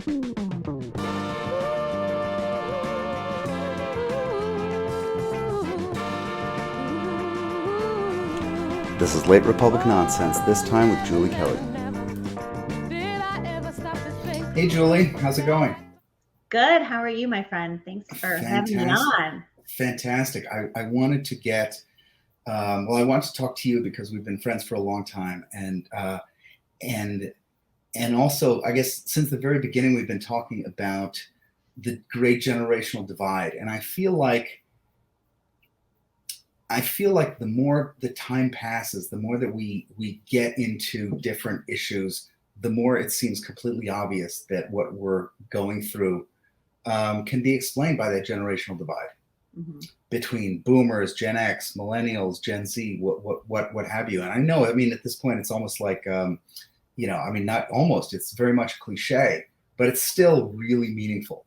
This is Late Republic Nonsense, this time with Julie Kelly. Hey Julie, how's it going? Good. How are you, my friend? Thanks for having me on. Fantastic. I wanted to get, I wanted to talk to you because we've been friends for a long time, and also, I guess since the very beginning, we've been talking about the great generational divide, and I feel like the more the time passes, the more that we get into different issues, the more it seems completely obvious that what we're going through can be explained by that generational divide between boomers, Gen X, millennials, Gen Z, what have you. And I know, I mean, at this point, it's almost like, not almost, it's very much a cliche, but it's still really meaningful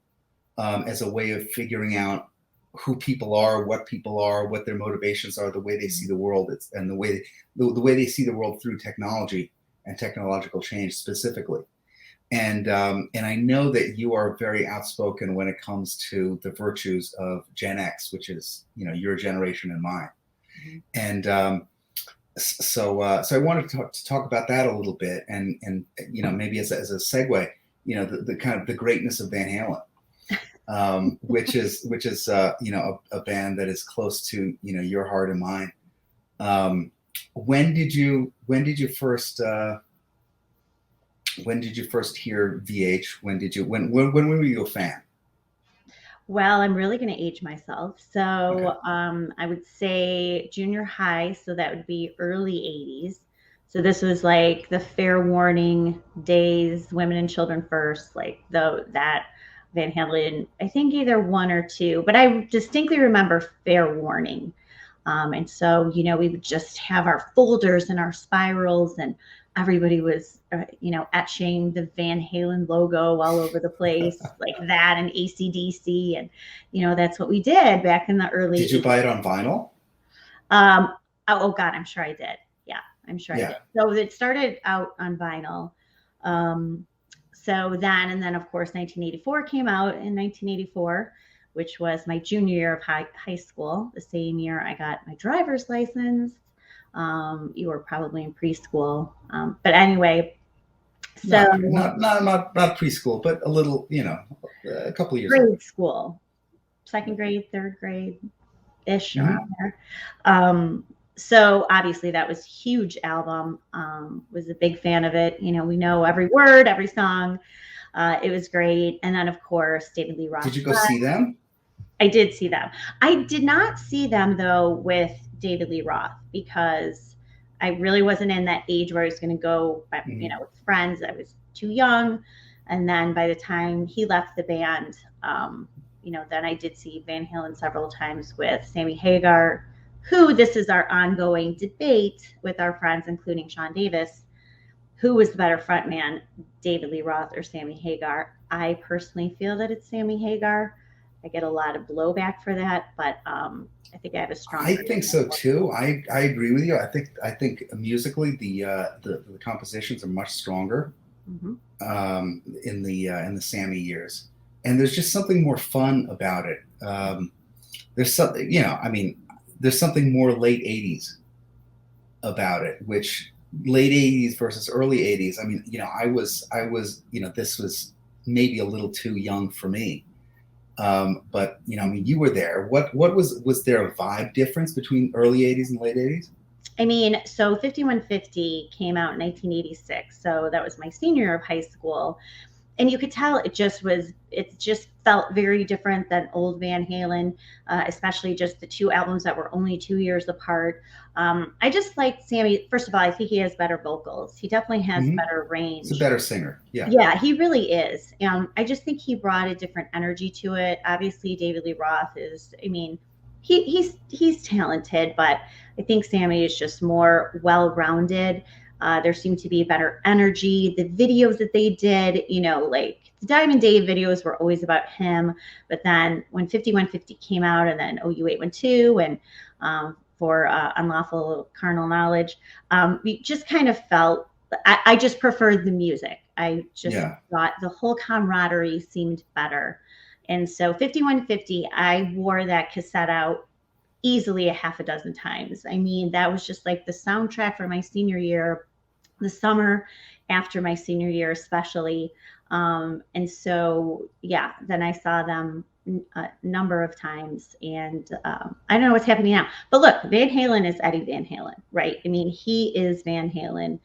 as a way of figuring out who people are, what their motivations are, the way they see the world, and the way they see the world through technology and technological change specifically. And I know that you are very outspoken when it comes to the virtues of Gen X, which is, your generation and mine. And so I wanted to talk about that a little bit, and maybe as a segue, the kind of the greatness of Van Halen. Which is a band that is close to your heart and mine. When did you first hear VH? When were you a fan? Well, I'm really going to age myself. So Okay. I would say junior high. So that would be early 80s. So this was like the fair warning days, women and children first, like that Van Halen, I think either one or two, but I distinctly remember fair warning. And so, we would just have our folders and our spirals, and everybody was, etching the Van Halen logo all over the place, like that, and AC/DC. And, that's what we did back in the early. Did you buy it on vinyl? Oh God, I'm sure I did. Yeah, I'm sure I did. So it started out on vinyl. So then, of course, 1984 came out in 1984, which was my junior year of high school. The same year I got my driver's license. You were probably in preschool. But anyway, so not preschool, but a little, a couple of years grade old. School, second grade, third grade-ish around there. So obviously that was a huge album. Was a big fan of it. We know every word, every song. It was great. And then of course, David Lee Roth. Did you go see them? I did see them. I did not see them though with David Lee Roth, because I really wasn't in that age where I was going to go, with friends. I was too young. And then by the time he left the band, then I did see Van Halen several times with Sammy Hagar, who, this is our ongoing debate with our friends, including Sean Davis, who was the better frontman, David Lee Roth or Sammy Hagar. I personally feel that it's Sammy Hagar. I get a lot of blowback for that, but I think I have a strong. I think so too. I agree with you. I think musically the compositions are much stronger in the Sammy years, and there's just something more fun about it. There's something, there's something more late 80s about it, which late 80s versus early 80s. I was, this was maybe a little too young for me. But you were there. What was there a vibe difference between early 80s and late 80s? So 5150 came out in 1986. So that was my senior year of high school. And you could tell it just felt very different than old Van Halen, especially just the two albums that were only 2 years apart. I just like Sammy. First of all, I think he has better vocals. He definitely has better range. He's a better singer. Yeah. Yeah, he really is. I just think he brought a different energy to it. Obviously, David Lee Roth is, he's talented, but I think Sammy is just more well-rounded. There seemed to be better energy. The videos that they did, like the Diamond Dave videos were always about him. But then when 5150 came out, and then OU812 and for Unlawful Carnal Knowledge, we just kind of felt, I just preferred the music. I just Yeah. thought the whole camaraderie seemed better. And so 5150, I wore that cassette out easily a half a dozen times. I mean, that was just like the soundtrack for my senior year, the summer after my senior year, especially. And so, yeah, then I saw them a number of times, and I don't know what's happening now. But look, Van Halen is Eddie Van Halen, right? I mean, he is Van Halen,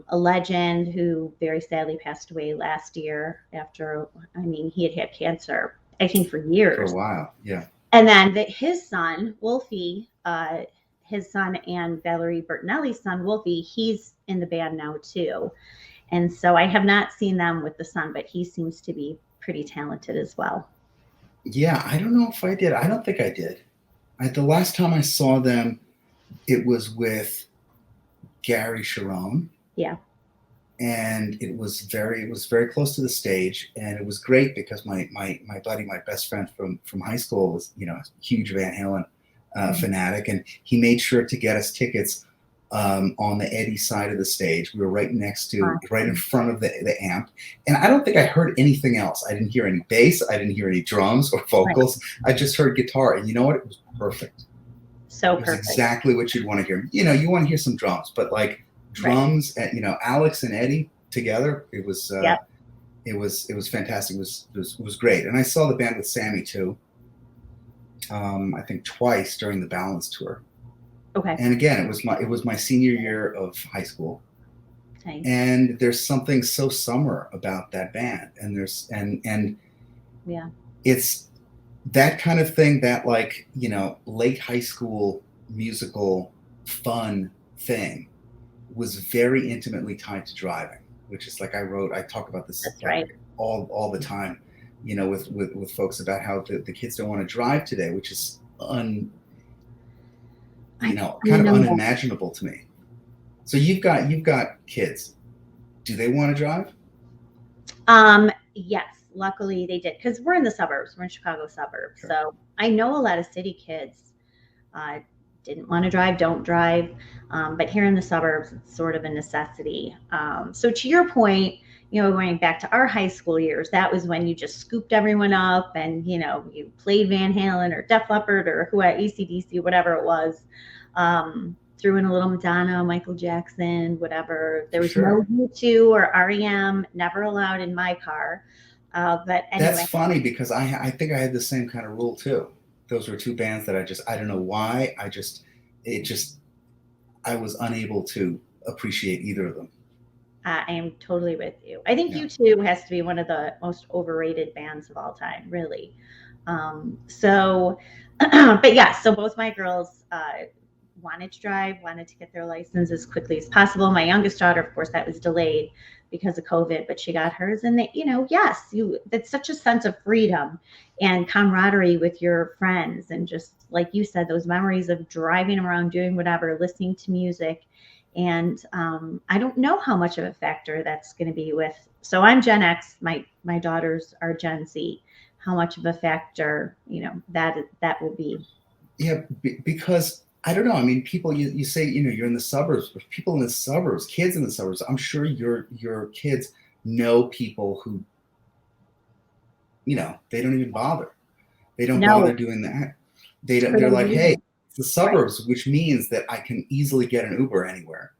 a legend who very sadly passed away last year after, I mean, he had cancer, I think, for For a years. while. Yeah. And then his son, Wolfie, his son and Valerie Bertinelli's son, Wolfie, he's in the band now too. And so I have not seen them with the son, but he seems to be pretty talented as well. Yeah. I don't know if I did. I don't think I did. The last time I saw them, it was with Gary Sharon. Yeah. And it was very close to the stage, and it was great because my buddy, my best friend from high school, was, you know, a huge Van Halen fanatic, and he made sure to get us tickets on the Eddie side of the stage. We were right next to, right in front of the amp, and I don't think I heard anything else. I didn't hear any bass, I didn't hear any drums or vocals. Right. I just heard guitar, and you know what? It was perfect. So it was perfect. Exactly what you'd want to hear. You know, you want to hear some drums, but like drums, right. And, you know, Alex and Eddie together, it was it was fantastic. It was great. And I saw the band with Sammy too. I think twice during the Balance tour. Okay. And again, it was my senior year of high school. Nice. And there's something so summer about that band, and there's and yeah, it's that kind of thing, that, like, you know, late high school musical fun thing was very intimately tied to driving, which is like I talk about this all the time, you know, with folks about how the kids don't want to drive today, which is kind of unimaginable to me. So you've got kids. Do they want to drive? Yes, luckily they did, because we're in the suburbs. We're in Chicago suburbs. Sure. So I know a lot of city kids didn't want to drive, don't drive. But here in the suburbs, it's sort of a necessity. So to your point, you know, going back to our high school years, that was when you just scooped everyone up and, you know, you played Van Halen or Def Leppard or AC/DC, whatever it was. Threw in a little Madonna, Michael Jackson, whatever. There was no U2 or REM, never allowed in my car. But anyway. That's funny, because I think I had the same kind of rule too. Those were two bands that I don't know why. I was unable to appreciate either of them. I am totally with you. I think U2 has to be one of the most overrated bands of all time, really. But yeah, so both my girls wanted to drive, wanted to get their license as quickly as possible. My youngest daughter, of course, that was delayed because of COVID, but she got hers. And you know, yes, that's such a sense of freedom and camaraderie with your friends, and just like you said, those memories of driving around, doing whatever, listening to music. And I don't know how much of a factor that's going to be with. So I'm Gen X. My daughters are Gen Z. How much of a factor, you know, that will be? Yeah, because I don't know. I mean, people, you say, you know, you're in the suburbs, but people in the suburbs, kids in the suburbs, I'm sure your kids know people who, you know, they don't even bother. They don't bother doing that. They're like, hey, it's the suburbs, right, which means that I can easily get an Uber anywhere.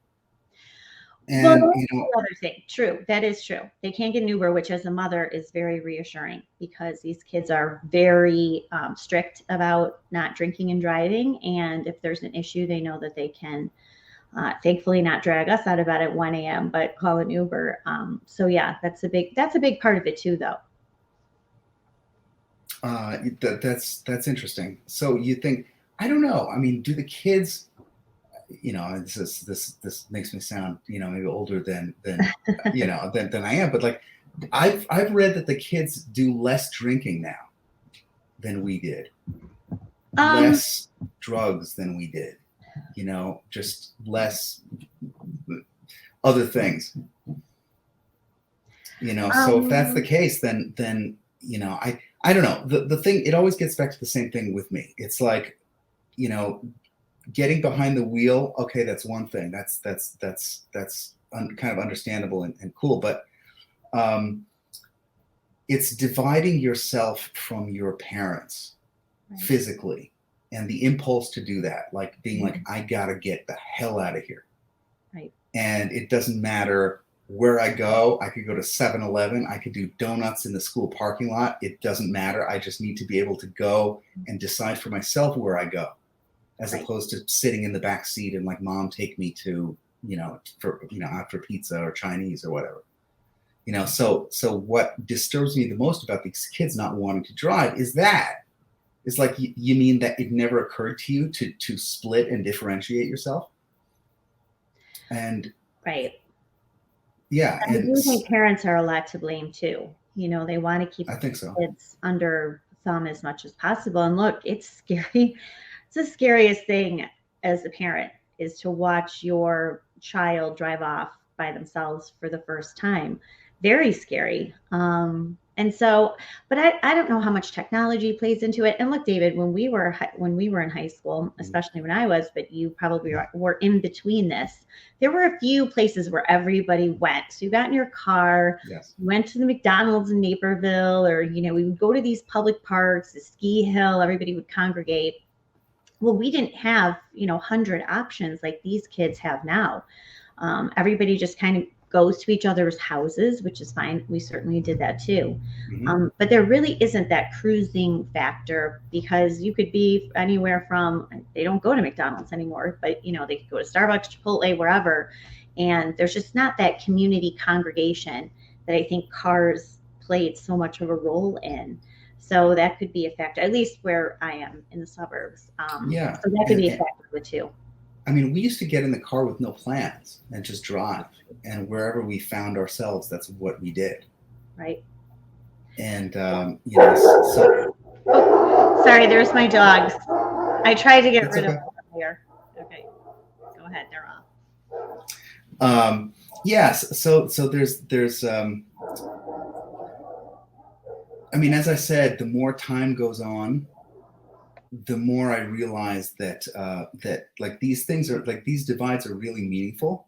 And, well, you know, the other thing, true, that is true. They can't get an Uber, which as a mother is very reassuring, because these kids are very strict about not drinking and driving. And if there's an issue, they know that they can, thankfully, not drag us out of bed at 1 a.m., but call an Uber. So yeah, that's a big part of it too, though. That's interesting. So you think, I don't know. I mean, do the kids, you know, this makes me sound, you know, maybe older than you know, than I am, but like I've read that the kids do less drinking now than we did, less drugs than we did, you know, just less other things, you know. So if that's the case, then you know, I don't know. The thing, it always gets back to the same thing with me. It's like, you know, getting behind the wheel, okay, that's one thing. That's kind of understandable and cool. But um, it's dividing yourself from your parents physically, and the impulse to do that, like being like, I gotta get the hell out of here. Right. And it doesn't matter where I go. I could go to 7-Eleven. I could do donuts in the school parking lot. It doesn't matter. I just need to be able to go and decide for myself where I go, as opposed to sitting in the back seat and like, mom, take me to, out for pizza or Chinese or whatever. So what disturbs me the most about these kids not wanting to drive is like, you mean that it never occurred to you to split and differentiate yourself? And right. Yeah. And I do think parents are a lot to blame too. They want to keep kids under thumb as much as possible. And look, it's scary. It's the scariest thing as a parent, is to watch your child drive off by themselves for the first time. Very scary. And so, but I don't know how much technology plays into it. And look, David, when we were in high school, especially when I was, but you probably were in between this, there were a few places where everybody went. So you got in your car, went to the McDonald's in Naperville, or, we would go to these public parks, the ski hill, everybody would congregate. Well, we didn't have, 100 options like these kids have now. Everybody just kind of goes to each other's houses, which is fine. We certainly did that too. But there really isn't that cruising factor, because you could be anywhere from, they don't go to McDonald's anymore, but they could go to Starbucks, Chipotle, wherever. And there's just not that community congregation that I think cars played so much of a role in. So that could be a factor, at least where I am in the suburbs. So that could be a factor of it too. I mean, we used to get in the car with no plans and just drive, and wherever we found ourselves, that's what we did. Right. And, so. Oh, sorry, there's my dogs. I tried to get rid of them here. Okay, go ahead. They're off. Yes. So there's, I mean, as I said, the more time goes on, the more I realize that like these things are like, these divides are really meaningful.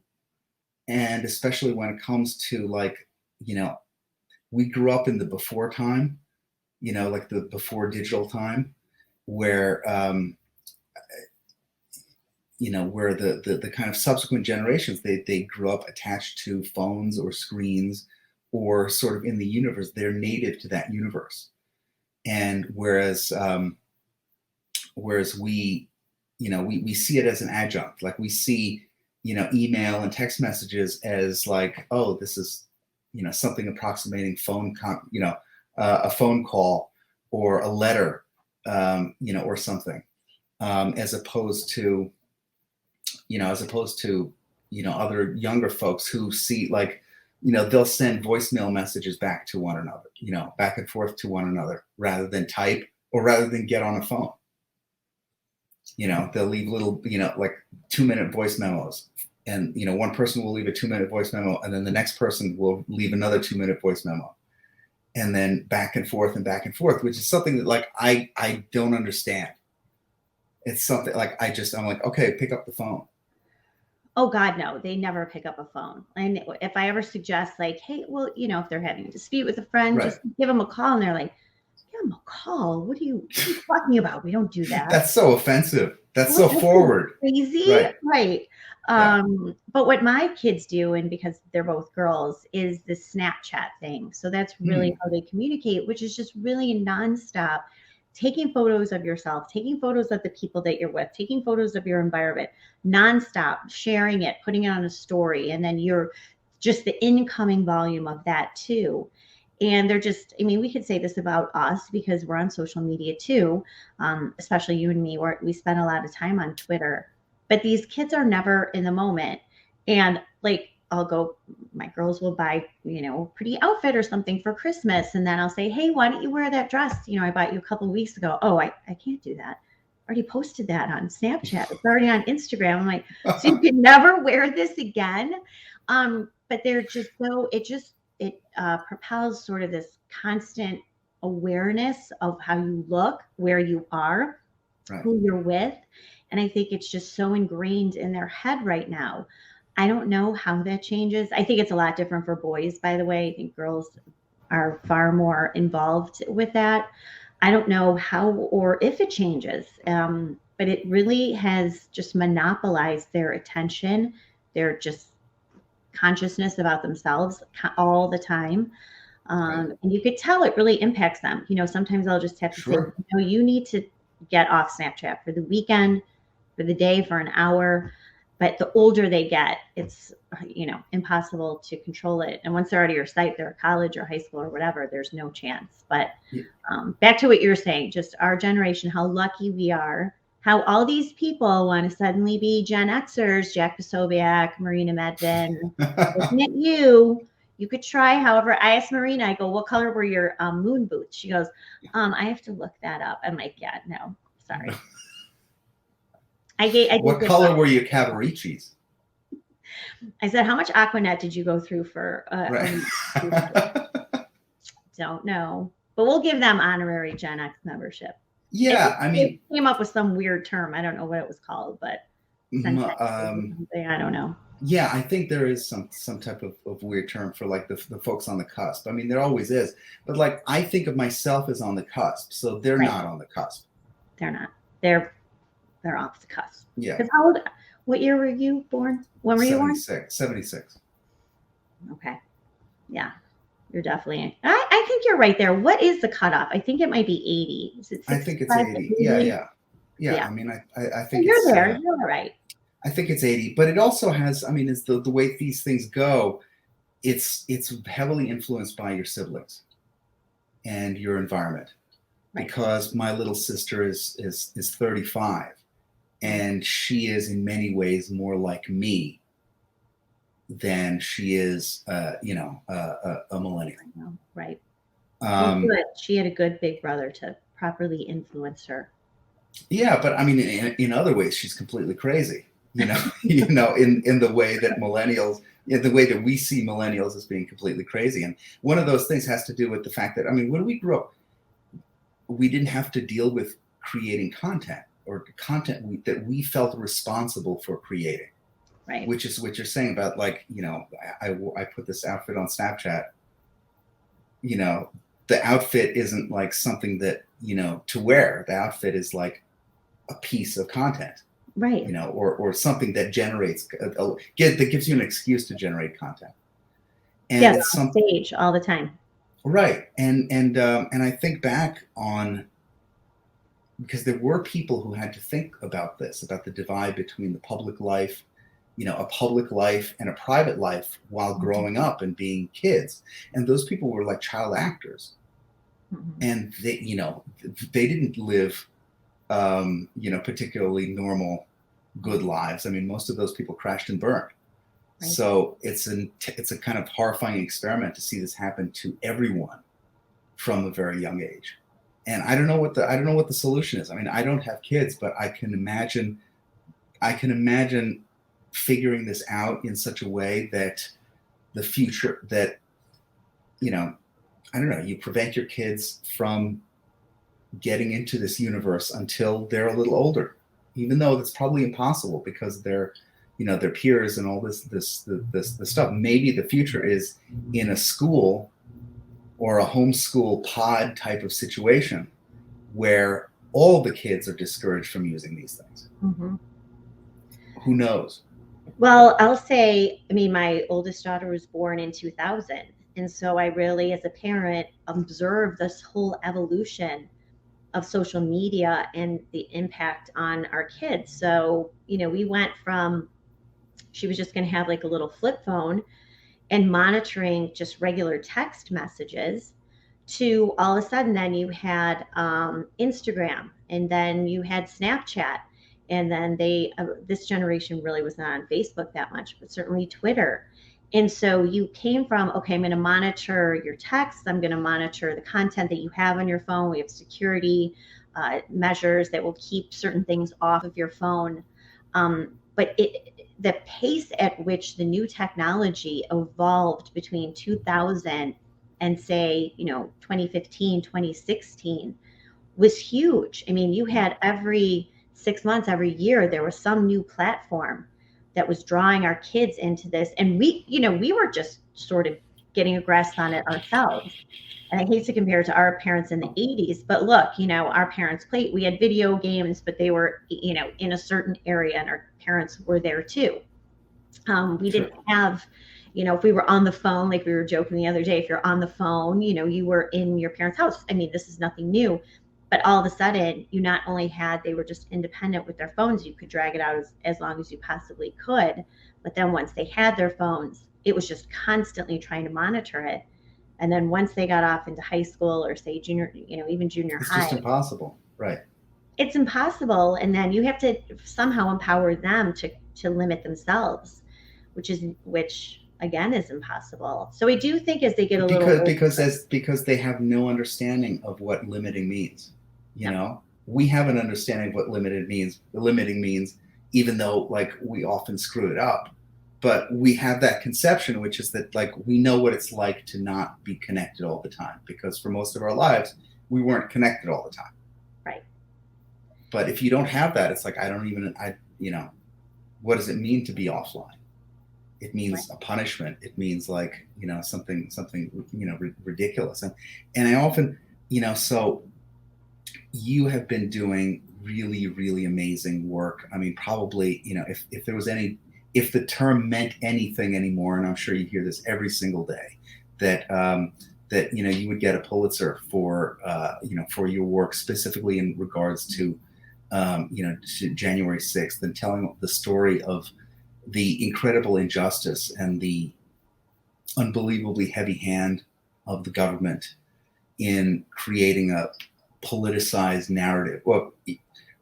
And especially when it comes to like, we grew up in the before time, like the before digital time, where, where the kind of subsequent generations, they grew up attached to phones or screens, or sort of in the universe, they're native to that universe. And whereas we see it as an adjunct, like we see, email and text messages as like, oh, this is, something approximating a phone call or a letter, or something, as opposed to other younger folks who see like, they'll send voicemail messages back to one another, back and forth to one another, rather than type, or rather than get on a phone. They'll leave little, like 2-minute voice memos, and, one person will leave a 2-minute voice memo, and then the next person will leave another 2-minute voice memo, and then back and forth, which is something that like, I don't understand. It's something like, I'm like, okay, pick up the phone. Oh God, no, they never pick up a phone. And if I ever suggest like, hey, well, if they're having a dispute with a friend, just give them a call, and they're like, give them a call. What are you talking about? We don't do that. That's so offensive. That's so forward. Crazy. Right. But what my kids do, and because they're both girls, is the Snapchat thing. So that's really how they communicate, which is just really nonstop. Taking photos of yourself, taking photos of the people that you're with, taking photos of your environment, nonstop, sharing it, putting it on a story. And then you're just the incoming volume of that too. And they're just, I mean, we could say this about us because we're on social media too, especially you and me, where we spend a lot of time on Twitter. But these kids are never in the moment. And like, my girls will buy, a pretty outfit or something for Christmas. And then I'll say, hey, why don't you wear that dress? I bought you a couple of weeks ago. Oh, I can't do that. I already posted that on Snapchat. It's already on Instagram. I'm like, so you can never wear this again. But they're just it propels sort of this constant awareness of how you look, where you are, who you're with. And I think it's just so ingrained in their head right now. I don't know how that changes. I think it's a lot different for boys, by the way. I think girls are far more involved with that. I don't know how or if it changes, but it really has just monopolized their attention, their just consciousness about themselves all the time. Right. And you could tell it really impacts them. Sometimes I'll just have to say, Sure. you need to get off Snapchat for the weekend, for the day, for an hour. But the older they get, it's impossible to control it. And once they're out of your sight, they're at college or high school or whatever, there's no chance. But Yeah. Back to what you were saying, just our generation, how lucky we are, how all these people want to suddenly be Gen Xers, Jack Posobiec, Marina Medvin. Looking at you, you could try. However, I asked Marina, I go, what color were your moon boots? She goes, I have to look that up. I'm like, yeah, no, sorry. I did What color were your Cavariccis? I said, how much Aquanet did you go through for? Right. Don't know, but we'll give them honorary Gen X membership. Yeah, I mean, it came up with some weird term. I don't know what it was called, but I don't know. Yeah, I think there is some type of weird term for like the folks on the cusp. I mean, there always is, but like I think of myself as on the cusp, so they're Right. not on the cusp. They're not. They're off the cusp. Yeah. Because how old? What year were you born? When were you born? 76. Okay. Yeah. You're definitely. I think you're right there. What is the cutoff? I think it might be 80. Is it I think it's 80. Yeah. I mean, I think you're there. You're all right. I think it's 80, but it also has. I mean, it's the way these things go. It's heavily influenced by your siblings and your environment, Right. because my little sister is 35, and she is in many ways more like me than she is, a millennial. Right. Good. She had a good big brother to properly influence her. Yeah, but I mean, in other ways, she's completely crazy. In the way that millennials, in the way that we see millennials as being completely crazy. And one of those things has to do with the fact that, I mean, when we grew up, we didn't have to deal with creating content or content that we felt responsible for creating. Right. Which is what you're saying about, like, I put this outfit on Snapchat. The outfit isn't like something that, to wear. The outfit is like a piece of content. Right. Or something that generates, that gives you an excuse to generate content. And yeah, it's on stage all the time. Right. And I think back on, because there were people who had to think about this, about the divide between the public life, a public life and a private life while growing up and being kids. And those people were like child actors. Mm-hmm. And they didn't live, particularly normal, good lives. I mean, most of those people crashed and burned. Right. So it's a kind of horrifying experiment to see this happen to everyone from a very young age. And I don't know what the solution is. I mean, I don't have kids, but I can imagine figuring this out in such a way that the future, that, I don't know, you prevent your kids from getting into this universe until they're a little older, even though that's probably impossible because they're, their peers and all this stuff. Maybe the future is in a school or a homeschool pod type of situation where all the kids are discouraged from using these things. Mm-hmm. Who knows? Well, I'll say, I mean, my oldest daughter was born in 2000. And so I really, as a parent, observed this whole evolution of social media and the impact on our kids. So, we went from, she was just going to have like a little flip phone and monitoring just regular text messages, to all of a sudden then you had Instagram, and then you had Snapchat. And then this generation really was not on Facebook that much, but certainly Twitter. And so you came from, okay, I'm going to monitor your texts. I'm going to monitor the content that you have on your phone. We have security measures that will keep certain things off of your phone. But the pace at which the new technology evolved between 2000 and say, 2015, 2016 was huge. I mean, you had every 6 months, every year, there was some new platform that was drawing our kids into this. And we were just sort of getting a grasp on it ourselves. And I hate to compare it to our parents in the 80s, but look, our parents played, we had video games, but they were, in a certain area, and our parents were there too. We didn't have, if we were on the phone, like we were joking the other day, if you're on the phone, you were in your parents' house. I mean, this is nothing new. But all of a sudden, you not only they were just independent with their phones, you could drag it out as long as you possibly could. But then once they had their phones, it was just constantly trying to monitor it. And then once they got off into high school, or say junior, even junior high. It's just impossible, right? It's impossible. And then you have to somehow empower them to limit themselves, which again is impossible. So I do think as they get a little older, because they have no understanding of what limiting means. We have an understanding of what limiting means, even though like we often screw it up. But we have that conception, which is that like we know what it's like to not be connected all the time, because for most of our lives we weren't connected all the time. Right. But if you don't have that, it's like what does it mean to be offline? It means a punishment. It means like something ridiculous. And I often so you have been doing really, really amazing work. I mean, probably if there was if the term meant anything anymore, and I'm sure you hear this every single day, that you would get a Pulitzer for for your work specifically in regards to to January 6th, and telling the story of the incredible injustice and the unbelievably heavy hand of the government in creating a politicized narrative. Well,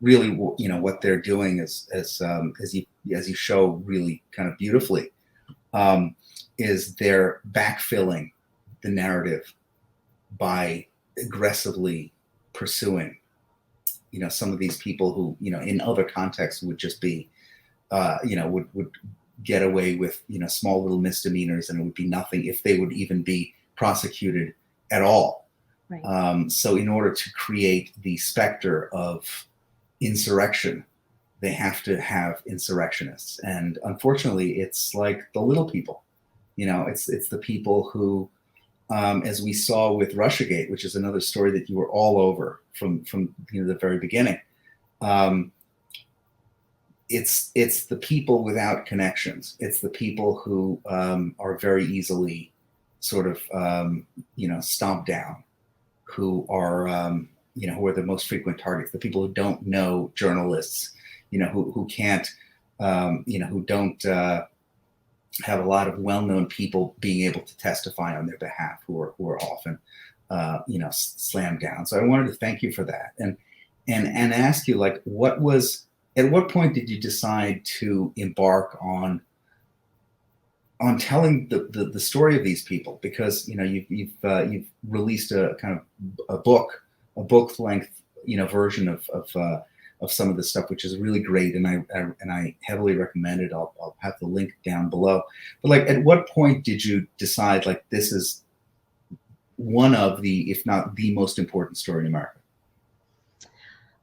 really, what they're doing is, as you show really kind of beautifully, is they're backfilling the narrative by aggressively pursuing, some of these people who, in other contexts would just be, would get away with, small little misdemeanors, and it would be nothing if they would even be prosecuted at all. Right. So in order to create the specter of insurrection, they have to have insurrectionists. And unfortunately, it's like the little people, it's the people who, as we saw with RussiaGate, which is another story that you were all over from the very beginning. It's the people without connections. It's the people who are very easily sort of stomped down, who are who are the most frequent targets. The people who don't know journalists, who can't, who don't have a lot of well-known people being able to testify on their behalf, who are often slammed down. So I wanted to thank you for that, and ask you, like, at what point did you decide to embark on telling the story of these people? Because you've released a kind of a book length version of some of this stuff, which is really great, and I heavily recommend it. I'll have the link down below. But like, at what point did you decide like this is one of the, if not the most important story in America?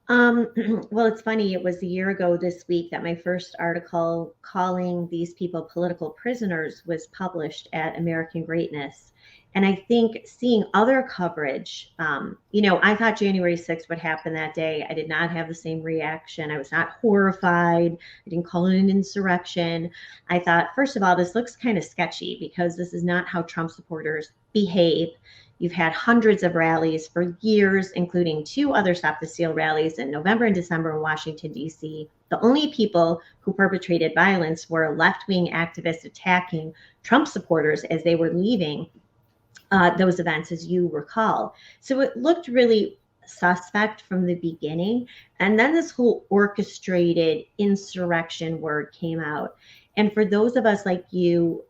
Well, it's funny. It was a year ago this week that my first article calling these people political prisoners was published at American Greatness. And I think seeing other coverage, I thought January 6th would happen that day. I did not have the same reaction. I was not horrified. I didn't call it an insurrection. I thought, first of all, this looks kind of sketchy, because this is not how Trump supporters behave. You've had hundreds of rallies for years, including 2 other Stop the Steal rallies in November and December in Washington, D.C. The only people who perpetrated violence were left-wing activists attacking Trump supporters as they were leaving those events, as you recall. So it looked really suspect from the beginning. And then this whole orchestrated insurrection word came out. And for those of us like you,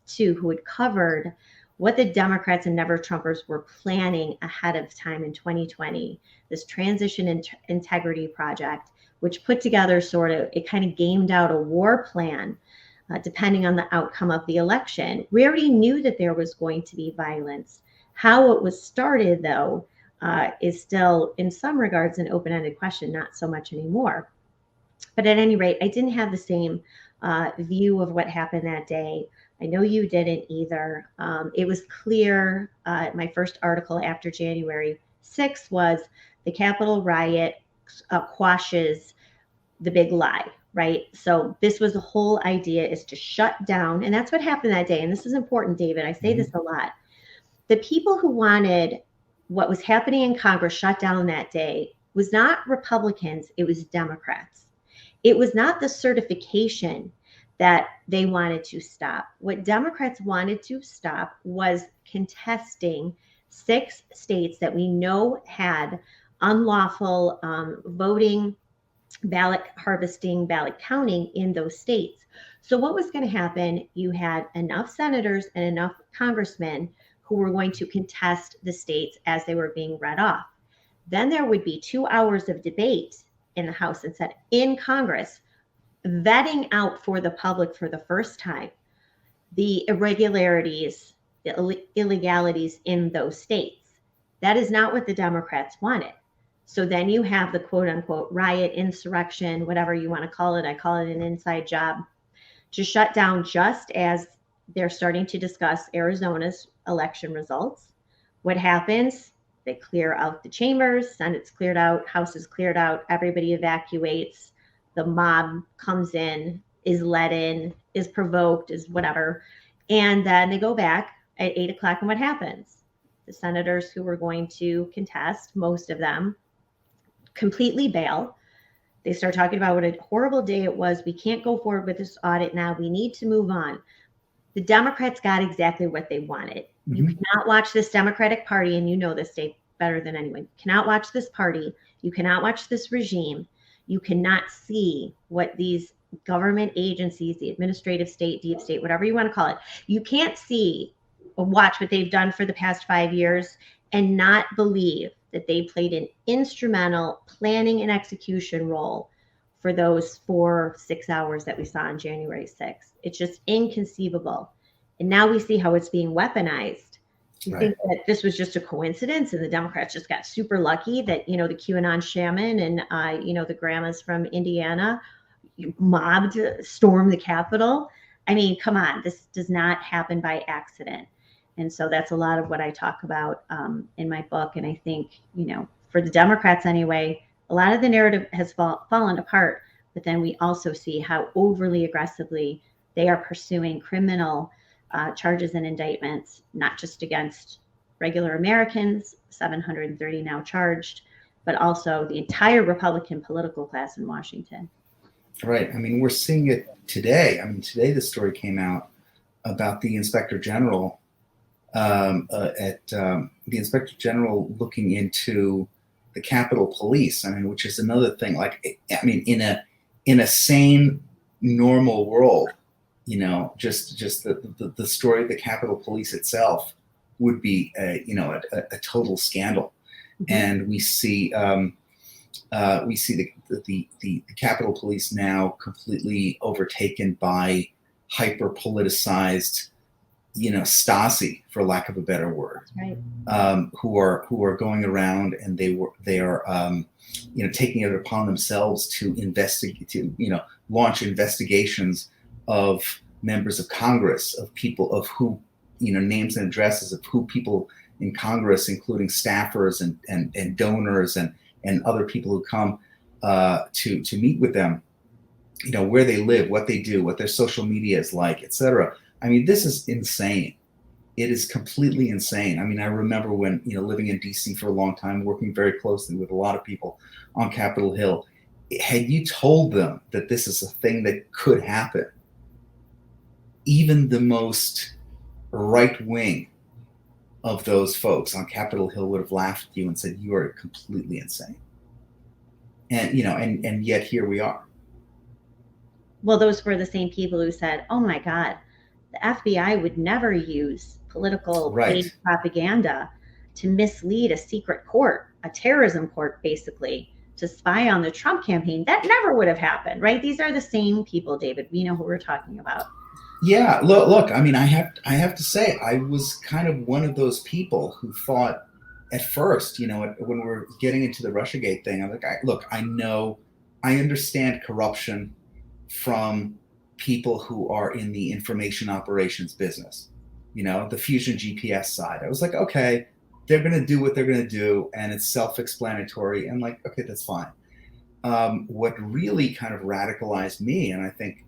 too, who had covered what the Democrats and Never Trumpers were planning ahead of time in 2020, this transition integrity project, which put together it kind of gamed out a war plan depending on the outcome of the election. We already knew that there was going to be violence. How it was started, though, is still, in some regards, an open-ended question, not so much anymore. But at any rate, I didn't have the same view of what happened that day. I know you didn't either. It was clear, my first article after January 6th was the Capitol riot quashes the big lie, right? So this was the whole idea, is to shut down. And that's what happened that day. And this is important, David. I say this a lot. The people who wanted what was happening in Congress shut down that day was not Republicans, it was Democrats. It was not the certification that they wanted to stop. What Democrats wanted to stop was contesting 6 states that we know had unlawful voting, ballot harvesting, ballot counting in those states. So what was going to happen? You had enough senators and enough congressmen who were going to contest the states as they were being read off. Then there would be 2 hours of debate in the House and Senate, in Congress, vetting out for the public for the first time the irregularities, the illegalities in those states. That is not what the Democrats wanted. So then you have the quote unquote riot, insurrection, whatever you want to call it. I call it an inside job, to shut down just as they're starting to discuss Arizona's election results. What happens? They clear out the chambers, Senate's cleared out, House is cleared out, everybody evacuates, the mob comes in, is let in, is provoked, is whatever. And then they go back at 8 o'clock, and what happens? The senators who were going to contest, most of them, completely bail. They start talking about what a horrible day it was. We can't go forward with this audit now. We need to move on. The Democrats got exactly what they wanted. Mm-hmm. You cannot watch this Democratic Party, and you know this, Dave, better than anyone. You cannot watch this party. You cannot watch this regime. You cannot see what these government agencies, the administrative state, deep state, whatever you want to call it, you can't see or watch what they've done for the past 5 years and not believe that they played an instrumental planning and execution role for those 4-6 hours that we saw on January 6th. It's just inconceivable. And now we see how it's being weaponized. You think that this was just a coincidence and the Democrats just got super lucky that, the QAnon shaman and, the grandmas from Indiana mobbed, stormed the Capitol. I mean, come on, this does not happen by accident. And so that's a lot of what I talk about in my book. And I think, for the Democrats anyway, a lot of the narrative has fallen apart. But then we also see how overly aggressively they are pursuing criminal charges and indictments, not just against regular Americans, 730 now charged, but also the entire Republican political class in Washington. Right. I mean, we're seeing it today. I mean, today the story came out about the Inspector General the Inspector General looking into the Capitol Police. I mean, which is another thing. Like, I mean, in a sane, normal world, just the story of the Capitol Police itself would be a total scandal. Mm-hmm. And we see the Capitol Police now completely overtaken by hyper politicized, Stasi, for lack of a better word, right. Who are going around and they are taking it upon themselves to investigate, to launch investigations of members of Congress, of people, of who, names and addresses of who people in Congress, including staffers and donors and other people who come to meet with them, where they live, what they do, what their social media is like, etc. I mean, this is insane. It is completely insane. I mean, I remember when, living in DC for a long time, working very closely with a lot of people on Capitol Hill. Had you told them that this is a thing that could happen, even the most right wing of those folks on Capitol Hill would have laughed at you and said, you are completely insane. And, and yet here we are. Well, those were the same people who said, oh my God, the FBI would never use political paid propaganda to mislead a secret court, a terrorism court, basically, to spy on the Trump campaign. That never would have happened, right? These are the same people, David. We know who we're talking about. Yeah, look. I mean, I have to say, I was kind of one of those people who thought at first, when we're getting into the RussiaGate thing, I'm like, I understand corruption from people who are in the information operations business, the fusion GPS side. I was like, okay, they're going to do what they're going to do, and it's self-explanatory, and like, okay, that's fine. What really kind of radicalized me, and I think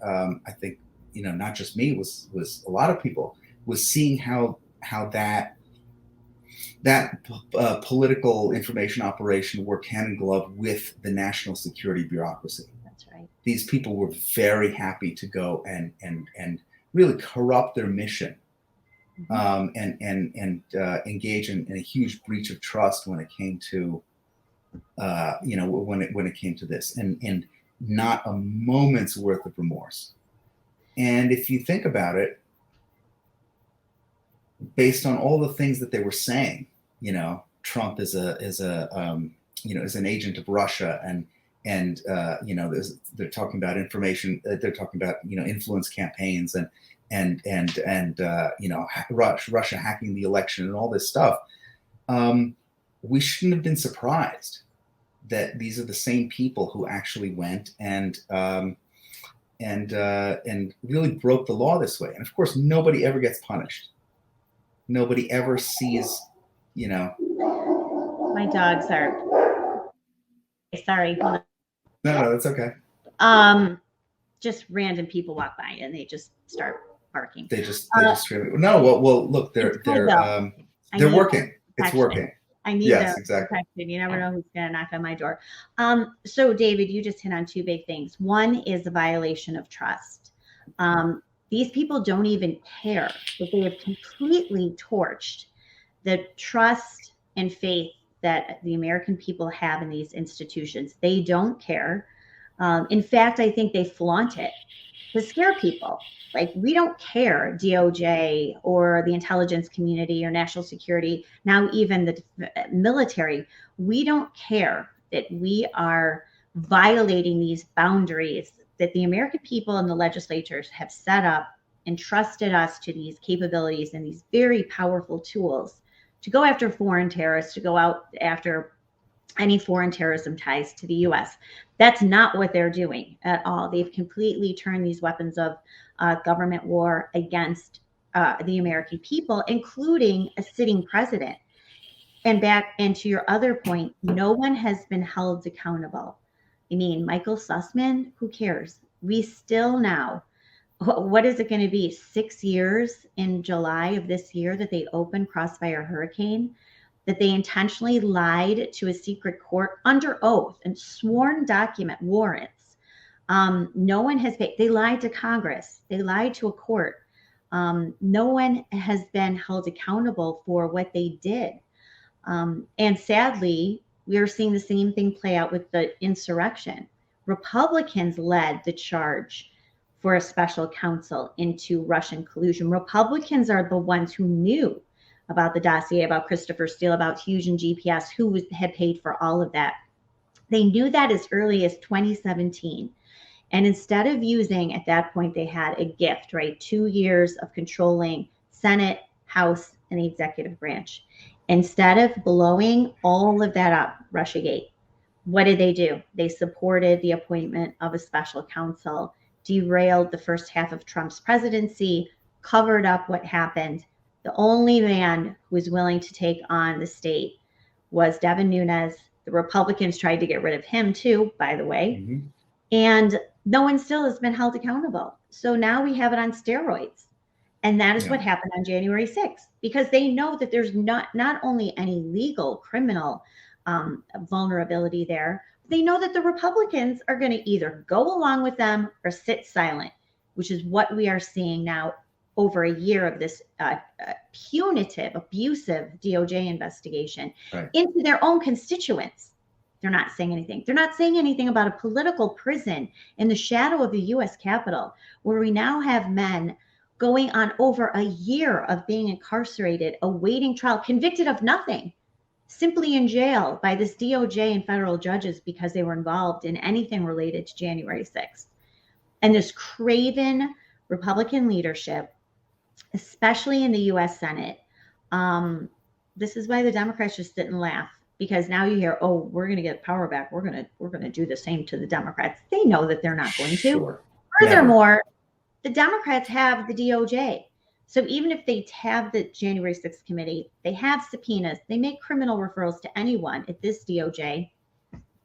not just me, was a lot of people, was seeing how that political information operation worked hand in glove with the national security bureaucracy. That's right. These people were very happy to go and really corrupt their mission, and engage in a huge breach of trust when it came to when it came to this, and not a moment's worth of remorse. And if you think about it, based on all the things that they were saying, Trump is an agent of Russia, and they're talking about information, they're talking about influence campaigns, and Russia hacking the election and all this stuff. We shouldn't have been surprised that these are the same people who actually went and really broke the law this way. And of course, nobody ever gets punished. Nobody ever sees, My dogs are. Sorry. No, that's okay. Just random people walk by and they just start barking. They just scream. No, well, look, they're working. It's working. I need exactly. protection. You never know who's going to knock on my door. So, David, you just hit on two big things. One is the violation of trust. These people don't even care that they have completely torched the trust and faith that the American people have in these institutions. They don't care. In fact, I think they flaunt it to scare people. Like, we don't care, DOJ or the intelligence community or national security, now even the military. We don't care that we are violating these boundaries that the American people and the legislatures have set up and trusted us to these capabilities and these very powerful tools to go after foreign terrorists, to go out after any foreign terrorism ties to the U.S. That's not what they're doing at all. They've completely turned these weapons of government war against the American people, including a sitting president. And to your other point, no one has been held accountable. I mean, Michael Sussman, who cares? We still now, what is it going to be? 6 years in July of this year that they opened Crossfire Hurricane, that they intentionally lied to a secret court under oath and sworn document warrants. No one has paid. They lied to Congress. They lied to a court. No one has been held accountable for what they did. And sadly, we are seeing the same thing play out with the insurrection. Republicans led the charge for a special counsel into Russian collusion. Republicans are the ones who knew about the dossier, about Christopher Steele, about Fusion GPS, who had paid for all of that. They knew that as early as 2017. And instead of using, at that point, they had a gift, right? 2 years of controlling Senate, House, and the executive branch. Instead of blowing all of that up, RussiaGate, what did they do? They supported the appointment of a special counsel, derailed the first half of Trump's presidency, covered up what happened. The only man who was willing to take on the state was Devin Nunes. The Republicans tried to get rid of him too, by the way. Mm-hmm. And no one still has been held accountable. So now we have it on steroids. And that is what happened on January 6th, because they know that there's not only any legal criminal vulnerability there, they know that the Republicans are going to either go along with them or sit silent, which is what we are seeing now over a year of this punitive, abusive DOJ investigation into their own constituents. They're not saying anything. They're not saying anything about a political prison in the shadow of the U.S. Capitol, where we now have men going on over a year of being incarcerated, awaiting trial, convicted of nothing, simply in jail by this DOJ and federal judges because they were involved in anything related to January 6th. And this craven Republican leadership, especially in the U.S. Senate, this is why the Democrats just didn't laugh, because now you hear, oh, we're going to get power back. We're going to do the same to the Democrats. They know that they're not going to. Furthermore, the Democrats have the DOJ. So even if they have the January 6th committee, they have subpoenas, they make criminal referrals to anyone at this DOJ,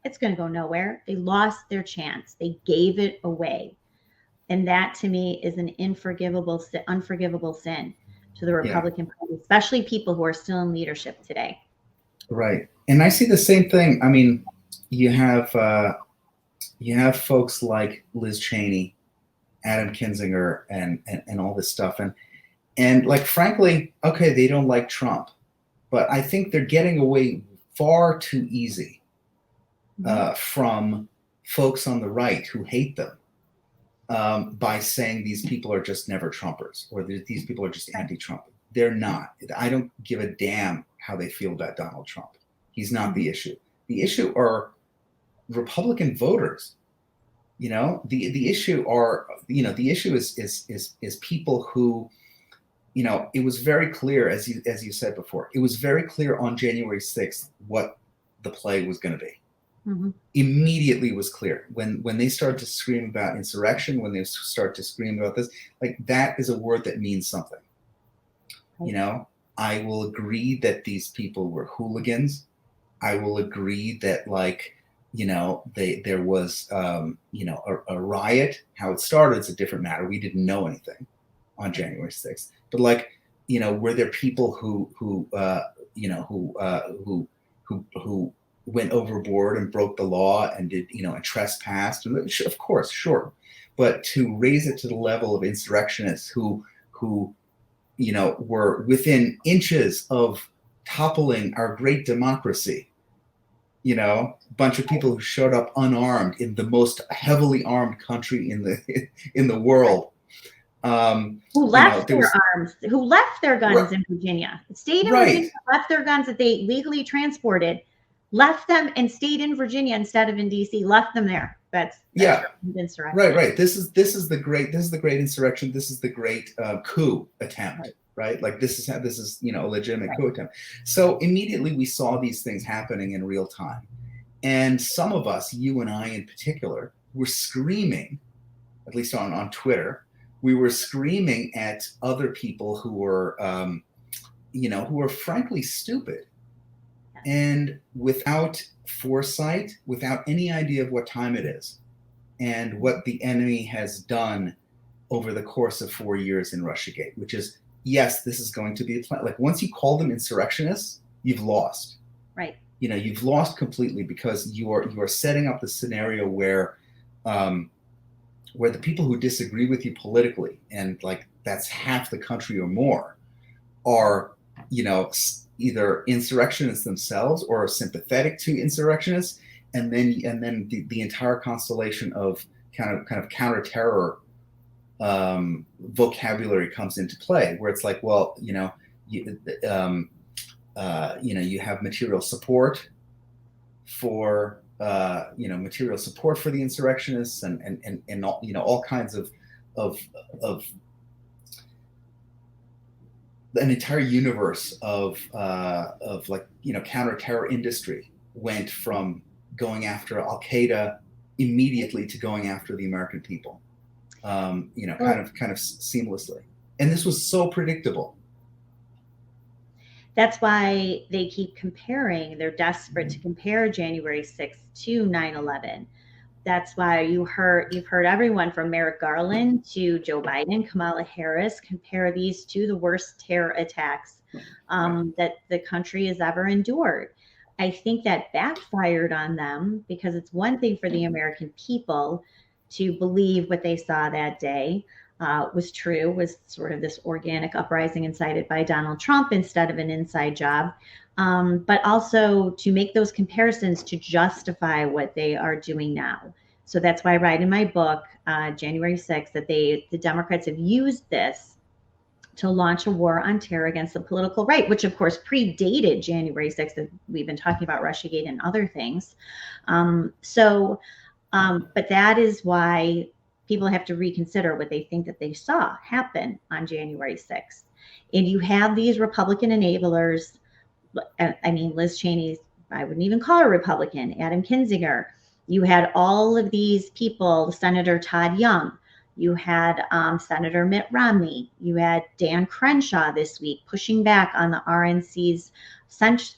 it's going to go nowhere. They lost their chance. They gave it away. And that to me is an unforgivable sin to the Republican Party, especially people who are still in leadership today. Right. And I see the same thing. I mean, you have folks like Liz Cheney, Adam Kinzinger, and all this stuff. And like, frankly, okay, they don't like Trump, but I think they're getting away far too easy from folks on the right who hate them by saying these people are just never Trumpers, or these people are just anti-Trump. They're not. I don't give a damn how they feel about Donald Trump. He's not the issue. The issue are Republican voters. The issue is people who, it was very clear, as you said before, it was very clear on January 6th what the play was going to be. Mm-hmm. Immediately was clear when they started to scream about insurrection, when they start to scream about this, like, that is a word that means something. Okay. I will agree that these people were hooligans. I will agree that, like, there was a riot. How it started is a different matter. We didn't know anything on January 6th, but, like, were there people who went overboard and broke the law and did, and trespassed? And of course, sure. But to raise it to the level of insurrectionists who were within inches of toppling our great democracy, a bunch of people who showed up unarmed in the most heavily armed country in the world. Who left who left their guns in Virginia, stayed in Virginia, left their guns that they legally transported, left them and stayed in Virginia instead of in DC, left them there. That's insurrection. Right. This is the great insurrection. This is the great coup attempt, right? Like, this is a legitimate coup attempt. So immediately we saw these things happening in real time. And some of us, you and I in particular, were screaming, at least on Twitter, we were screaming at other people who were, who were frankly stupid. And without foresight, without any idea of what time it is and what the enemy has done over the course of 4 years in RussiaGate, which is, yes, this is going to be a plan. Like, once you call them insurrectionists, you've lost. Right. You've lost completely, because you are setting up the scenario where the people who disagree with you politically, and, like, that's half the country or more, are, either insurrectionists themselves or are sympathetic to insurrectionists, and then the entire constellation of kind of counter-terror vocabulary comes into play, where it's like, well, you have material support for the insurrectionists, and all kinds of an entire universe of counter-terror industry went from going after Al-Qaeda immediately to going after the American people, kind of seamlessly. And this was so predictable. That's why they keep comparing. They're desperate to compare January 6th to 9/11. That's why you've heard everyone from Merrick Garland to Joe Biden, Kamala Harris, compare these to the worst terror attacks that the country has ever endured. I think that backfired on them, because it's one thing for the American people to believe what they saw that day was true, was sort of this organic uprising incited by Donald Trump instead of an inside job. But also to make those comparisons to justify what they are doing now. So that's why I write in my book, January 6th, that the Democrats have used this to launch a war on terror against the political right, which of course predated January 6th. We've been talking about RussiaGate and other things. But that is why people have to reconsider what they think that they saw happen on January 6th. And you have these Republican enablers. I mean, Liz Cheney, I wouldn't even call her Republican, Adam Kinzinger. You had all of these people, Senator Todd Young. You had Senator Mitt Romney. You had Dan Crenshaw this week pushing back on the RNC's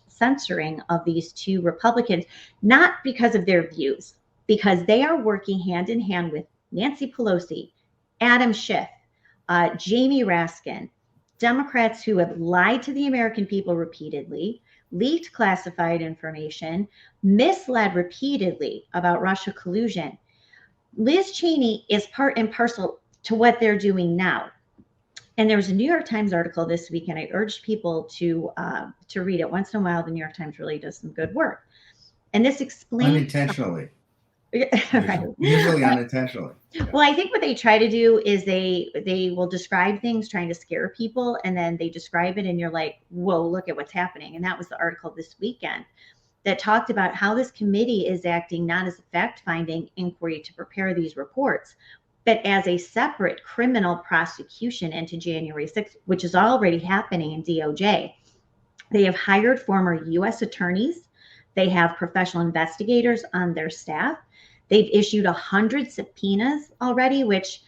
censoring of these two Republicans, not because of their views, because they are working hand in hand with Nancy Pelosi, Adam Schiff, Jamie Raskin, Democrats who have lied to the American people repeatedly, leaked classified information, misled repeatedly about Russia collusion. Liz Cheney is part and parcel to what they're doing now. And there was a New York Times article this week, and I urged people to read it. Once in a while, the New York Times really does some good work. And this explains unintentionally. Right. Usually unintentionally. Yeah. Well, I think what they try to do is they will describe things trying to scare people, and then they describe it and you're like, whoa, look at what's happening. And that was the article this weekend that talked about how this committee is acting not as a fact-finding inquiry to prepare these reports, but as a separate criminal prosecution into January 6th, which is already happening in DOJ. They have hired former U.S. attorneys. They have professional investigators on their staff. They've issued 100 subpoenas already, which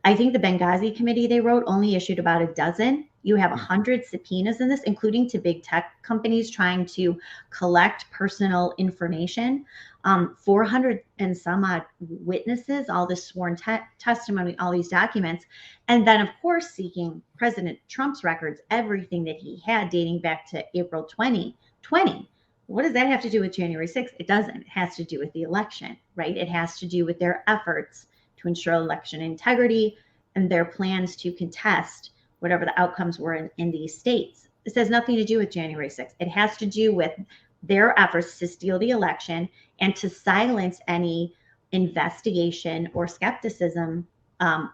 I think the Benghazi committee they wrote only issued about a dozen. You have 100 subpoenas in this, including to big tech companies trying to collect personal information. 400 and some odd witnesses, all this sworn testimony, all these documents. And then, of course, seeking President Trump's records, everything that he had dating back to April 2020. What does that have to do with January 6th? It doesn't. It has to do with the election, right? It has to do with their efforts to ensure election integrity and their plans to contest whatever the outcomes were in these states. This has nothing to do with January 6th. It has to do with their efforts to steal the election and to silence any investigation or skepticism,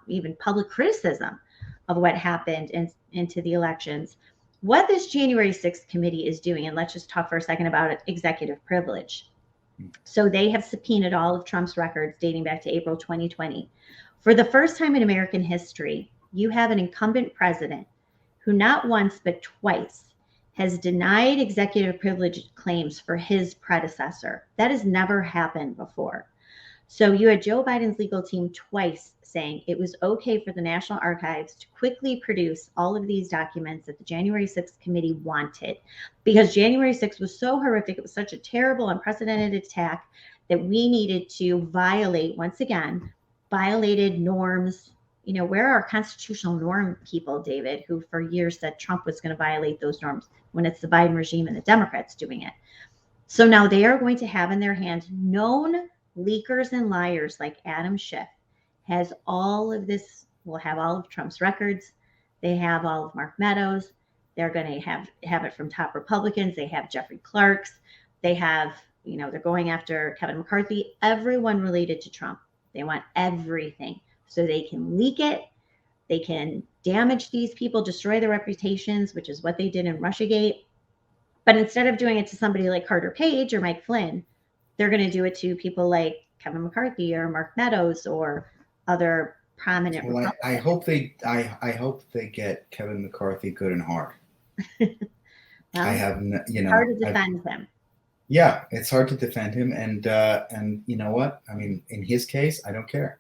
even public criticism of what happened into the elections. What this January 6th committee is doing, and let's just talk for a second about executive privilege. So they have subpoenaed all of Trump's records dating back to April 2020. For the first time in American history, you have an incumbent president who not once but twice has denied executive privilege claims for his predecessor. That has never happened before. So you had Joe Biden's legal team twice saying it was okay for the National Archives to quickly produce all of these documents that the January 6th committee wanted, because January 6th was so horrific. It was such a terrible, unprecedented attack that we needed to violated norms. You know, where are constitutional norm people, David, who for years said Trump was going to violate those norms when it's the Biden regime and the Democrats doing it? So now they are going to have in their hands known leakers and liars like Adam Schiff has all of this, will have all of Trump's records. They have all of Mark Meadows. They're going to have it from top Republicans. They have Jeffrey Clark's. They have, you know, they're going after Kevin McCarthy, everyone related to Trump. They want everything so they can leak it. They can damage these people, destroy their reputations, which is what they did in RussiaGate. But instead of doing it to somebody like Carter Page or Mike Flynn, they're going to do it to people like Kevin McCarthy or Mark Meadows or other prominent. Well, I hope they get Kevin McCarthy good and hard. Well, I have, you know, hard to defend him. Yeah, it's hard to defend him, and you know what? I mean, in his case, I don't care.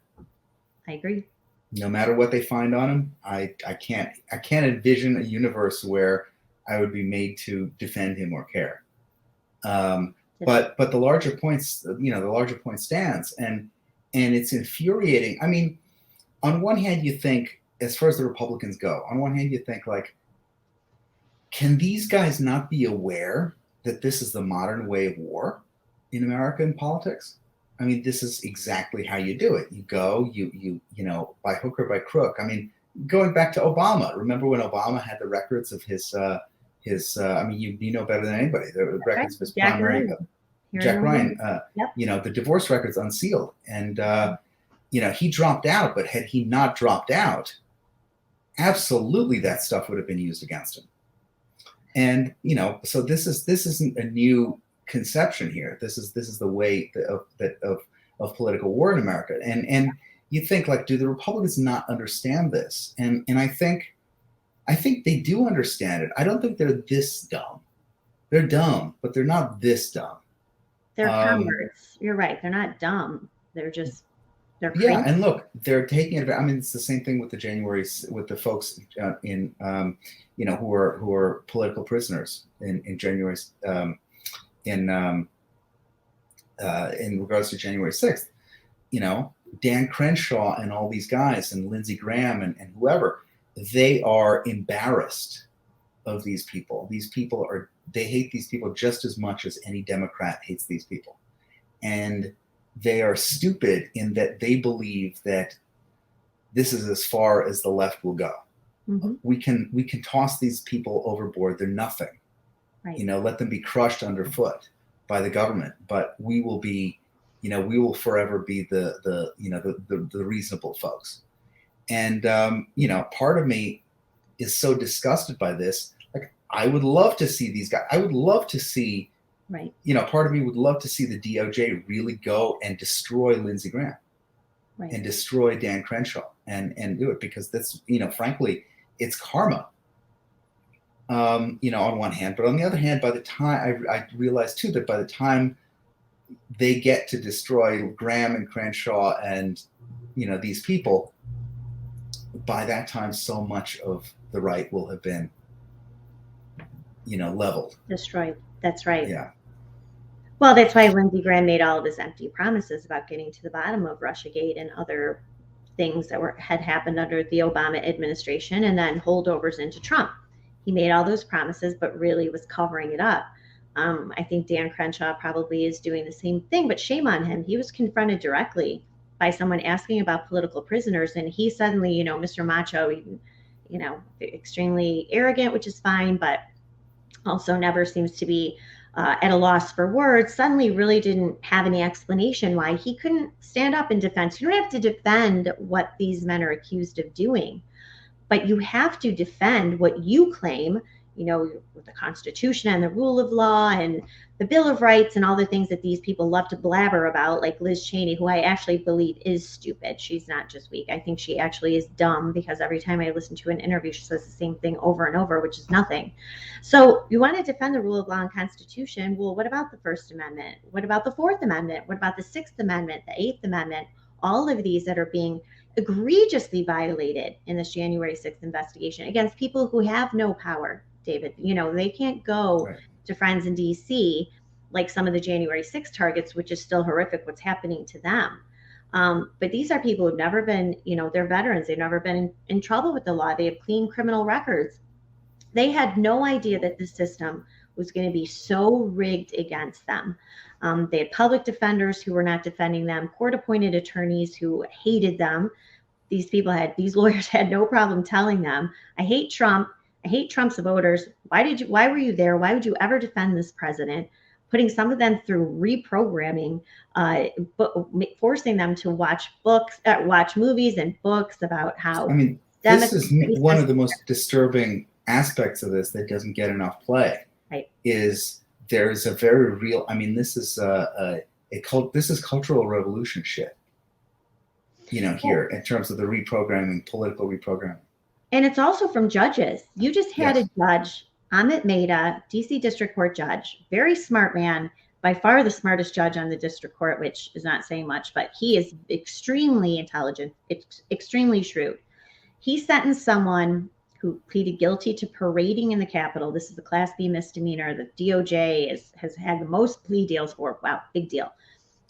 I agree. No matter what they find on him, I can't envision a universe where I would be made to defend him or care. But the larger points, you know, the larger point stands, and it's infuriating. I mean, on one hand, you think, as far as the Republicans go, on one hand, you think like, can these guys not be aware that this is the modern way of war in American politics? I mean, this is exactly how you do it. You go, you know, by hook or by crook. I mean, going back to Obama, remember when Obama had the records of his I mean, you know better than anybody, the records of his primary, Jack Ryan, Yep. You know, the divorce records unsealed. And, you know, he dropped out, but had he not dropped out, absolutely that stuff would have been used against him. And, you know, so this isn't a new conception here. This is the way of political war in America. And you think, like, do the Republicans not understand this? And I think they do understand it. I don't think they're this dumb. They're dumb, but they're not this dumb. They're cowards. You're right. They're not dumb. They're just They're Yeah, crazy. and look, they're taking it. I mean, it's the same thing with with the folks in who are political prisoners in January in in regards to January 6th. You know, Dan Crenshaw and all these guys and Lindsey Graham and whoever, they are embarrassed of these people. They hate these people just as much as any Democrat hates these people. And they are stupid in that they believe that this is as far as the left will go. Mm-hmm. We can toss these people overboard. They're nothing. Right. You know, let them be crushed underfoot by the government, but we will forever be the reasonable folks. And part of me is so disgusted by this. Like, I would love to see these guys. I would love to see, right. Part of me would love to see the DOJ really go and destroy Lindsey Graham, right. and destroy Dan Crenshaw and do it, because that's, frankly, it's karma. On one hand, but on the other hand, by the time I realized too that by the time they get to destroy Graham and Crenshaw and these people, by that time so much of the right will have been leveled, destroyed. That's right. Yeah. Well, that's why Lindsey Graham made all of his empty promises about getting to the bottom of RussiaGate and other things that had happened under the Obama administration, and then holdovers into Trump. He made all those promises, but really was covering it up. I think Dan Crenshaw probably is doing the same thing, but shame on him. He was confronted directly by someone asking about political prisoners, and he suddenly, Mr. Macho, extremely arrogant, which is fine, but also never seems to be at a loss for words, suddenly really didn't have any explanation why he couldn't stand up in defense. You don't have to defend what these men are accused of doing, but you have to defend what you claim, with the Constitution and the rule of law and the Bill of Rights and all the things that these people love to blabber about, like Liz Cheney, who I actually believe is stupid. She's not just weak. I think she actually is dumb, because every time I listen to an interview, she says the same thing over and over, which is nothing. So you want to defend the rule of law and Constitution. Well, what about the First Amendment? What about the Fourth Amendment? What about the Sixth Amendment, the Eighth Amendment? All of these that are being egregiously violated in this January 6th investigation against people who have no power, David. They can't go Right. to friends in DC like some of the January 6th targets, which is still horrific what's happening to them. But these are people who've never been, they're veterans. They've never been in trouble with the law. They have clean criminal records. They had no idea that the system was going to be so rigged against them. They had public defenders who were not defending them, court-appointed attorneys who hated them. These lawyers had no problem telling them, I hate Trump. I hate Trump's voters. Why were you there? Why would you ever defend this president? Putting some of them through reprogramming, forcing them to watch movies and books about how. I mean, this is one of the most disturbing aspects of this that doesn't get enough play. Right. Is there's a very real. I mean, this is this is cultural revolution shit. Here in terms of the reprogramming, political reprogramming. And it's also from judges. You just had Yes. a judge, Amit Mehta, DC District Court judge, very smart man, by far the smartest judge on the district court, which is not saying much, but he is extremely intelligent, extremely shrewd. He sentenced someone who pleaded guilty to parading in the Capitol. This is a Class B misdemeanor. The DOJ has had the most plea deals for. Wow, big deal.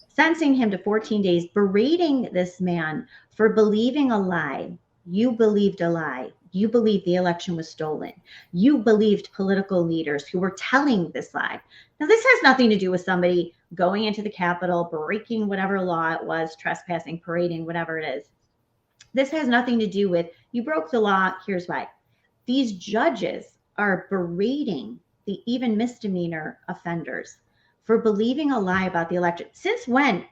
Sentencing him to 14 days, berating this man for believing a lie. You believed a lie. You believed the election was stolen. You believed political leaders who were telling this lie. Now, this has nothing to do with somebody going into the Capitol, breaking whatever law it was, trespassing, parading, whatever it is. This has nothing to do with, you broke the law, here's why. These judges are berating the even misdemeanor offenders for believing a lie about the election. Since when?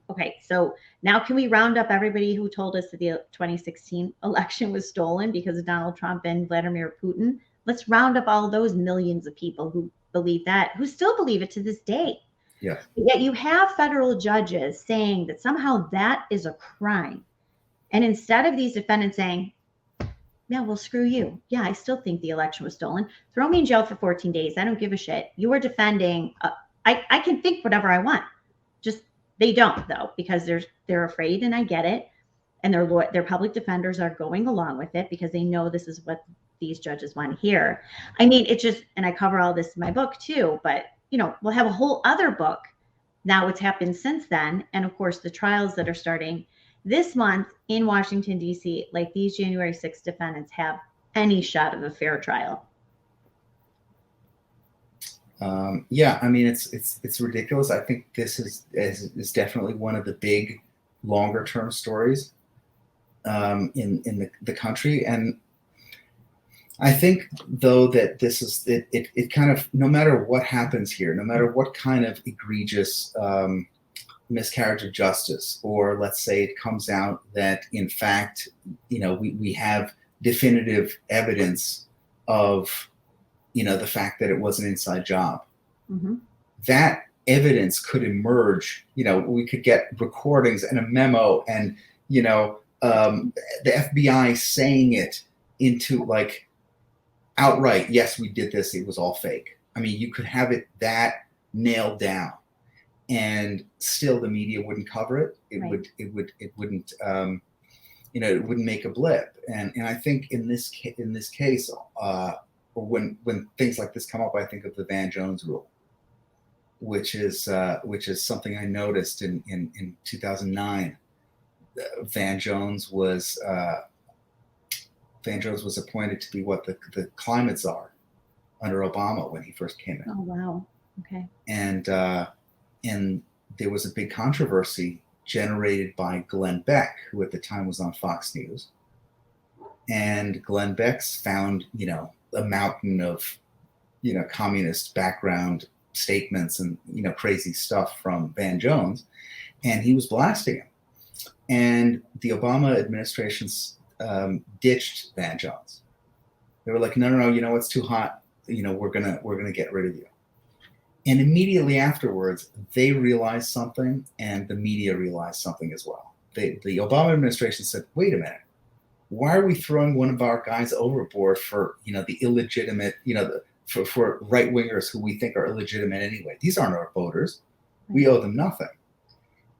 Okay, so now can we round up everybody who told us that the 2016 election was stolen because of Donald Trump and Vladimir Putin? Let's round up all those millions of people who believe that, who still believe it to this day. Yeah. Yet you have federal judges saying that somehow that is a crime. And instead of these defendants saying, yeah, well, screw you. Yeah, I still think the election was stolen. Throw me in jail for 14 days. I don't give a shit. You are defending. I can think whatever I want. Just They don't though, because they're afraid, and I get it. And their public defenders are going along with it because they know this is what these judges want to hear. I mean, it's just, and I cover all this in my book too, but we'll have a whole other book now what's happened since then. And of course, the trials that are starting this month in Washington, D.C., like these January 6th defendants have any shot of a fair trial. Yeah, I mean, it's ridiculous. I think this is definitely one of the big longer term stories in the country. And I think, though, that this is it kind of, no matter what happens here, no matter what kind of egregious miscarriage of justice, or let's say it comes out that in fact, we have definitive evidence of the fact that it was an inside job. Mm-hmm. That evidence could emerge. We could get recordings and a memo, and the FBI saying it into like outright, yes, we did this, it was all fake. I mean, you could have it that nailed down, and still the media wouldn't cover it. It wouldn't it wouldn't make a blip. And I think in this case, when things like this come up, I think of the Van Jones rule, which is something I noticed in 2009. Van Jones was appointed to be the climate czar under Obama when he first came in. Oh wow! Okay. And there was a big controversy generated by Glenn Beck, who at the time was on Fox News. And Glenn Beck's found a mountain of communist background statements and crazy stuff from Van Jones, and he was blasting him. And the Obama administration ditched Van Jones. They were like, no, it's too hot. We're gonna get rid of you. And immediately afterwards, they realized something, and the media realized something as well. The Obama administration said, wait a minute, why are we throwing one of our guys overboard for the illegitimate, for right wingers who we think are illegitimate anyway? These aren't our voters. We owe them nothing.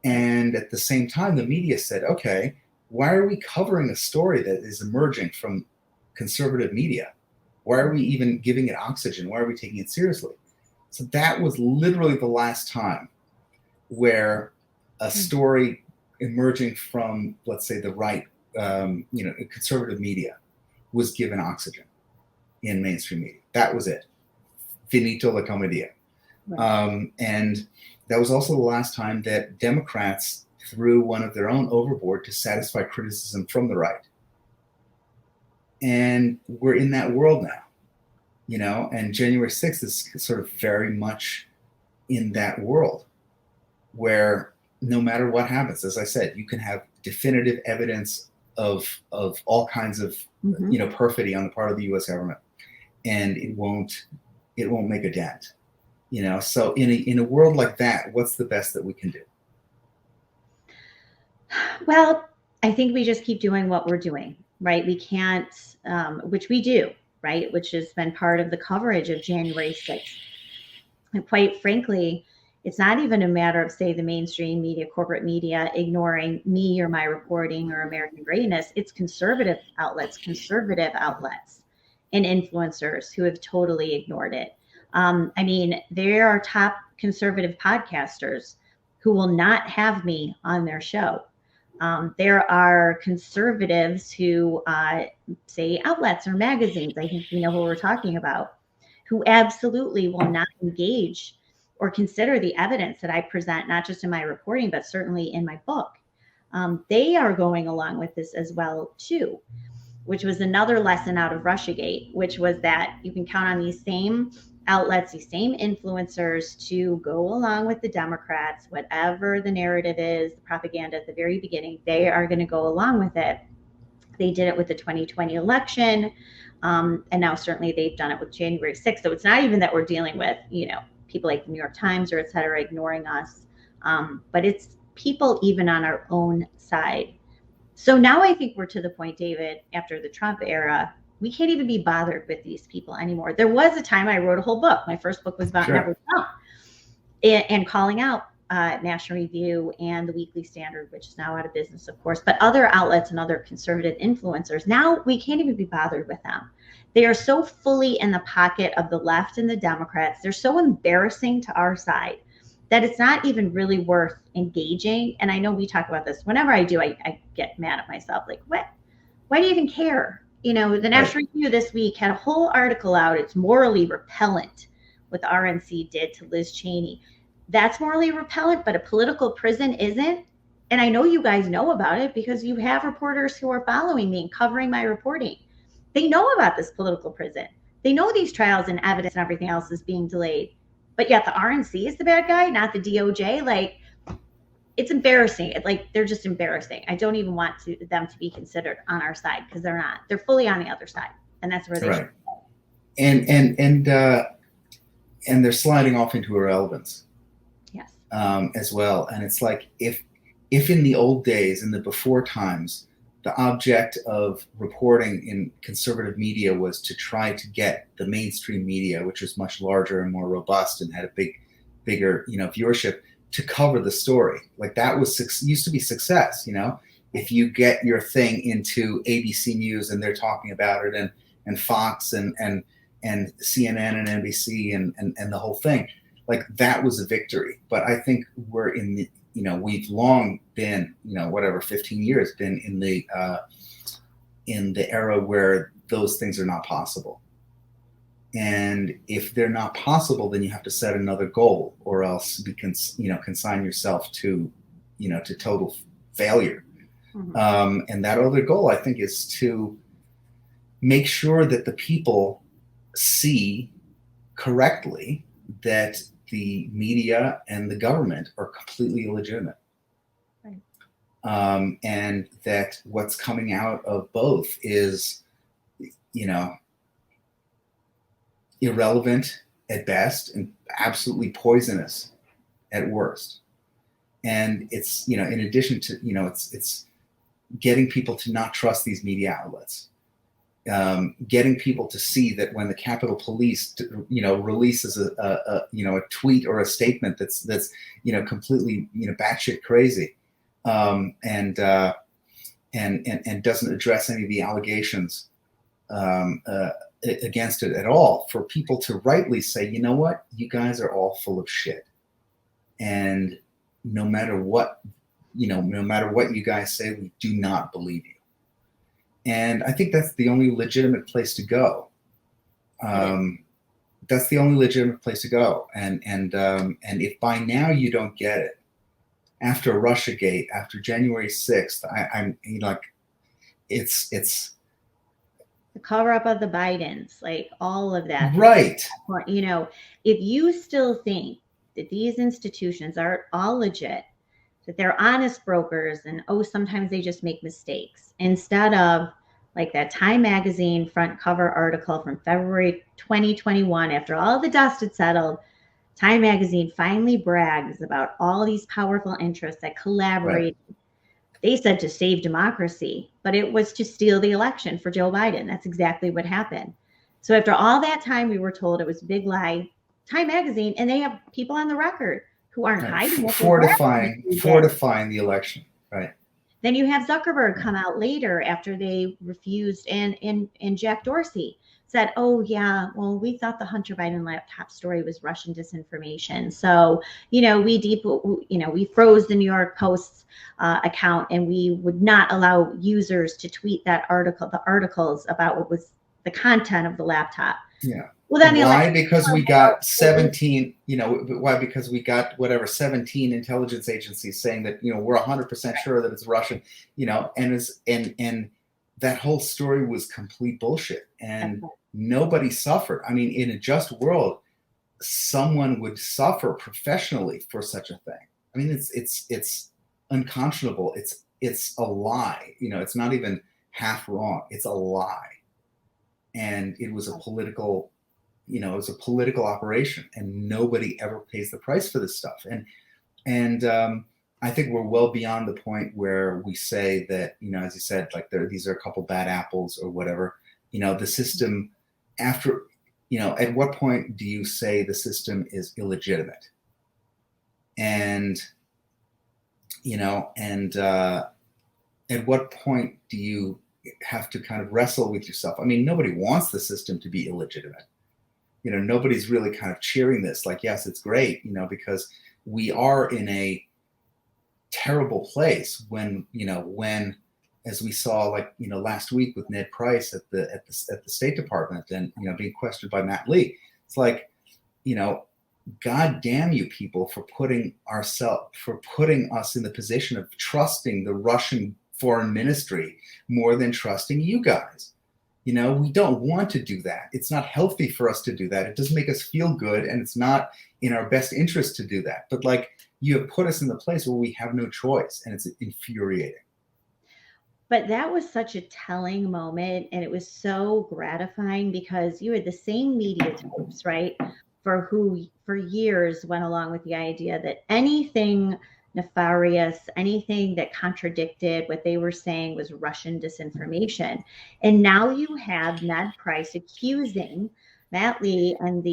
And at the same time, the media said, okay, why are we covering a story that is emerging from conservative media? Why are we even giving it oxygen? Why are we taking it seriously? So that was literally the last time where a story emerging from, let's say, the right, conservative media was given oxygen in mainstream media. That was it. Finito la commedia. Right. And that was also the last time that Democrats threw one of their own overboard to satisfy criticism from the right. And we're in that world now, and January 6th is sort of very much in that world where no matter what happens, as I said, you can have definitive evidence of all kinds of, perfidy on the part of the U.S. government, and it won't make a dent. So in a world like that, what's the best that we can do? Well, I think we just keep doing what we're doing, right? We can't, which we do, right? Which has been part of the coverage of January 6th. And quite frankly, it's not even a matter of, say, the mainstream media, corporate media, ignoring me or my reporting or American greatness. It's conservative outlets, and influencers who have totally ignored it. I mean, there are top conservative podcasters who will not have me on their show. There are conservatives who, say, outlets or magazines, I think we know who we're talking about, who absolutely will not engage or consider the evidence that I present, not just in my reporting, but certainly in my book. They are going along with this as well, too, which was another lesson out of RussiaGate, which was that you can count on these same outlets, these same influencers to go along with the Democrats, whatever the narrative is, the propaganda at the very beginning, they are going to go along with it. They did it with the 2020 election. And now certainly they've done it with January 6th. So it's not even that we're dealing with, people like the New York Times or et cetera ignoring us. But it's people even on our own side. So now I think we're to the point, David, after the Trump era, we can't even be bothered with these people anymore. There was a time I wrote a whole book. My first book was about Never Trump and calling out National Review and the Weekly Standard, which is now out of business, of course, but other outlets and other conservative influencers, now we can't even be bothered with them. They are so fully in the pocket of the left and the Democrats. They're so embarrassing to our side that it's not even really worth engaging. And I know we talk about this. Whenever I do, I get mad at myself. Like, what? Why do you even care? You know, the National Review this week had a whole article out. It's morally repellent what the RNC did to Liz Cheney. That's morally repellent, but a political prison isn't. And I know you guys know about it because you have reporters who are following me and covering my reporting. They know about this political prison. They know these trials and evidence and everything else is being delayed. But yet the RNC is the bad guy, not the DOJ. Like, it's embarrassing. Like, they're just embarrassing. I don't even want them to be considered on our side because they're not. They're fully on the other side, and that's where they should go. And they're sliding off into irrelevance. Yes. As well. And it's like if in the old days, in the before times, the object of reporting in conservative media was to try to get the mainstream media, which was much larger and more robust and had a bigger, viewership, to cover the story. Like, that was used to be success. If you get your thing into ABC News and they're talking about it, and Fox and CNN and NBC and the whole thing, like, that was a victory. But I think we're in the, we've long been, 15 years been in the era where those things are not possible. And if they're not possible, then you have to set another goal, or else consign yourself to, to total failure. Mm-hmm. And that other goal, I think, is to make sure that the people see correctly that the media and the government are completely illegitimate. Right. And that what's coming out of both is, irrelevant at best and absolutely poisonous at worst. And it's, in addition to, it's getting people to not trust these media outlets. Getting people to see that when the Capitol Police, releases a tweet or a statement that's completely, batshit crazy, and doesn't address any of the allegations against it at all, for people to rightly say, you know what, you guys are all full of shit, and no matter what you guys say, we do not believe you. And I think that's the only legitimate place to go. That's the only legitimate place to go. And if by now you don't get it, after RussiaGate, after January 6th, I'm like, it's the cover up of the Bidens, like all of that. Right. If you still think that these institutions are all legit, that they're honest brokers, and sometimes they just make mistakes, instead of like that Time Magazine front cover article from February 2021, after all the dust had settled, Time Magazine finally brags about all these powerful interests that collaborated. Right. They said to save democracy, but it was to steal the election for Joe Biden. That's exactly what happened. So after all that time, we were told it was a big lie. Time Magazine, and they have people on the record who aren't hiding it. Fortifying the election, right? Then you have Zuckerberg come out later after they refused, and Jack Dorsey said, oh yeah, well, we thought the Hunter Biden laptop story was Russian disinformation. So, we froze the New York Post's account, and we would not allow users to tweet the articles about what was the content of the laptop. Yeah. Well, then why? Because we got 17, why? Because we got 17 intelligence agencies saying that, we're 100% sure that it's Russian, and that whole story was complete bullshit, and nobody suffered. I mean, in a just world, someone would suffer professionally for such a thing. I mean, it's unconscionable. It's a lie. It's not even half wrong. It's a lie. And it was a political, operation, and nobody ever pays the price for this stuff. And I think we're well beyond the point where we say that, as you said, like these are a couple bad apples or whatever. The system, after, at what point do you say the system is illegitimate? And and at what point do you have to kind of wrestle with yourself? I mean, nobody wants the system to be illegitimate. Nobody's really kind of cheering this, like, yes, it's great, because we are in a terrible place when, as we saw, like, last week with Ned Price at the State Department, and, being questioned by Matt Lee. It's like, God damn you people for putting us in the position of trusting the Russian foreign ministry more than trusting you guys. We don't want to do that. It's not healthy for us to do that. It doesn't make us feel good, and it's not in our best interest to do that. But, like, you have put us in the place where we have no choice, and it's infuriating. But that was such a telling moment, and it was so gratifying because you had the same media types, right, who for years went along with the idea that anything nefarious, anything that contradicted what they were saying was Russian disinformation. And now you have Ned Price accusing Matt Lee and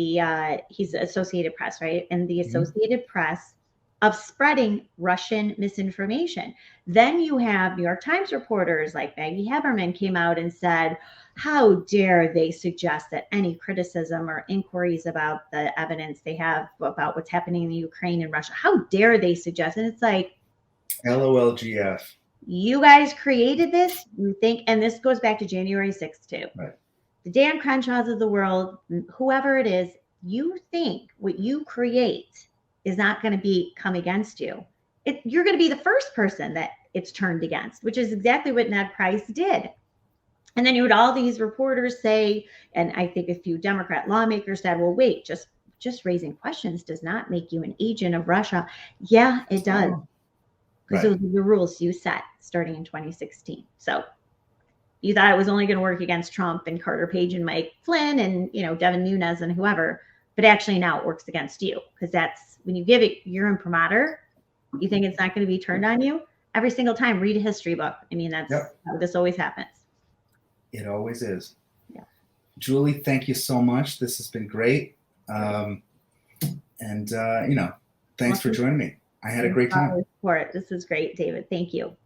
he's Associated Press, right? And the Associated Press of spreading Russian misinformation. Then you have New York Times reporters like Maggie Haberman came out and said, how dare they suggest that any criticism or inquiries about the evidence they have about what's happening in the Ukraine and Russia, how dare they suggest? And it's like, LOLGF. You guys created this, you think, and this goes back to January 6th too. Right. The Dan Crenshaws of the world, whoever it is, you think what you create is not going to come against you. You're going to be the first person that it's turned against, which is exactly what Ned Price did. And then you had all these reporters say, and I think a few Democrat lawmakers said, well, wait, just raising questions does not make you an agent of Russia. Yeah, it does. Because those are the rules you set starting in 2016. So you thought it was only going to work against Trump and Carter Page and Mike Flynn and, Devin Nunes and whoever. But actually now it works against you, because that's when you give it your imprimatur, you think it's not going to be turned on you. Every single time, read a history book. I mean, that's how this always happens. It always is. Yeah. Julie, thank you so much. This has been great. Thanks for joining me. I had a great time. For it. This is great, David. Thank you.